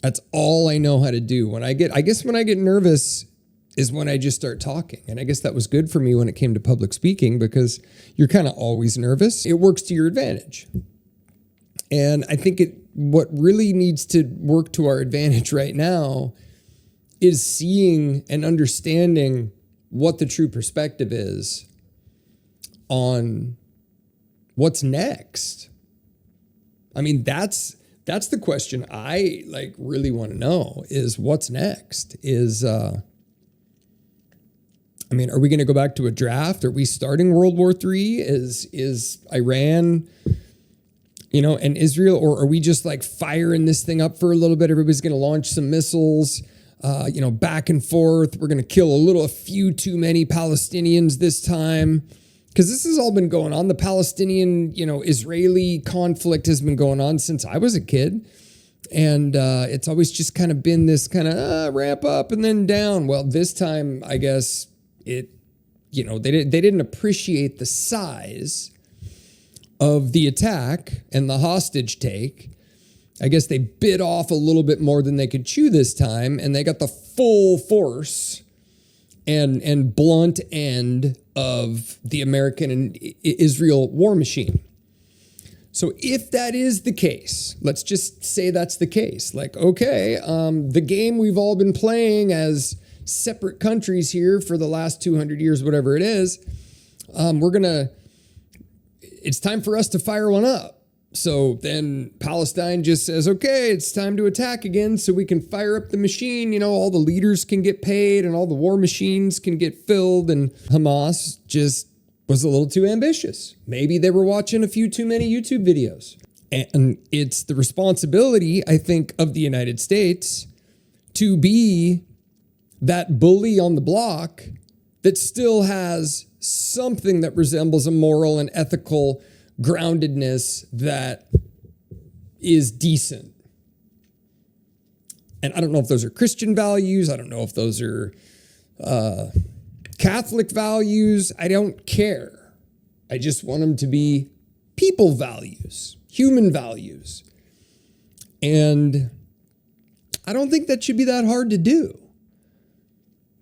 That's all I know how to do. When I get nervous is when I just start talking. And I guess that was good for me when it came to public speaking because you're kind of always nervous. It works to your advantage. And I think what really needs to work to our advantage right now is seeing and understanding what the true perspective is on what's next. I mean, that's the question I really want to know is what's next are we going to go back to a draft? Are we starting World War III? Is Iran, and Israel, or are we just firing this thing up for a little bit? Everybody's going to launch some missiles, back and forth. We're going to kill a few too many Palestinians this time. Because this has all been going on. The Palestinian, Israeli conflict has been going on since I was a kid. And it's always just kind of been this kind of ramp up and then down. Well, this time, I guess they didn't appreciate the size of the attack and the hostage take. I guess they bit off a little bit more than they could chew this time. And they got the full force and blunt end of the American and Israel war machine. So if that is the case, let's just say that's the case. The game we've all been playing as separate countries here for the last 200 years, whatever it is, it's time for us to fire one up. So then Palestine just says, okay, it's time to attack again so we can fire up the machine. All the leaders can get paid and all the war machines can get filled. And Hamas just was a little too ambitious. Maybe they were watching a few too many YouTube videos. And it's the responsibility, I think, of the United States to be that bully on the block that still has something that resembles a moral and ethical groundedness that is decent. And I don't know if those are Christian values. I don't know if those are Catholic values. I don't care. I just want them to be people values, human values. And I don't think that should be that hard to do.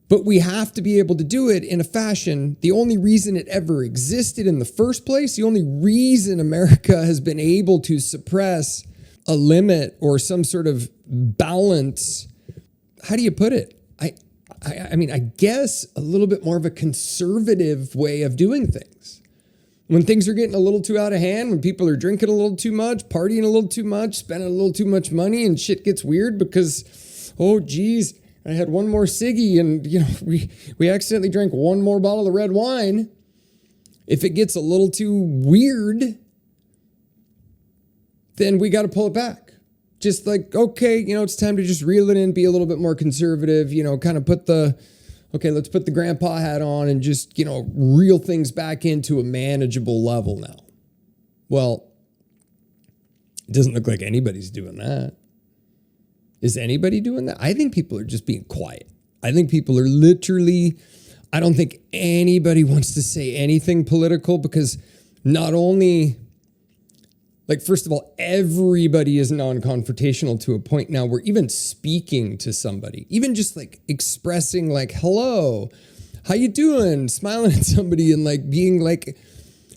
But we have to be able to do it in a fashion. The only reason it ever existed in the first place, the only reason America has been able to suppress a limit or some sort of balance, how do you put it? I guess a little bit more of a conservative way of doing things. When things are getting a little too out of hand, when people are drinking a little too much, partying a little too much, spending a little too much money, and shit gets weird because, oh, geez, I had one more ciggy and, we accidentally drank one more bottle of red wine. If it gets a little too weird, then we got to pull it back. Just okay, it's time to just reel it in, be a little bit more conservative, kind of let's put the grandpa hat on and just, reel things back into a manageable level now. Well, it doesn't look like anybody's doing that. Is anybody doing that? I think people are just being quiet. I think people are I don't think anybody wants to say anything political because not only, first of all, everybody is non-confrontational to a point now where even speaking to somebody, even just expressing hello, how you doing? Smiling at somebody and being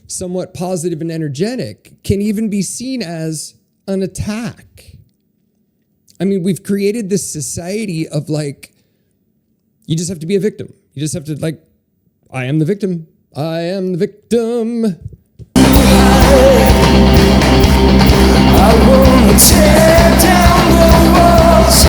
somewhat positive and energetic can even be seen as an attack. I mean, we've created this society of you just have to be a victim. You just have to I am the victim. I am the victim.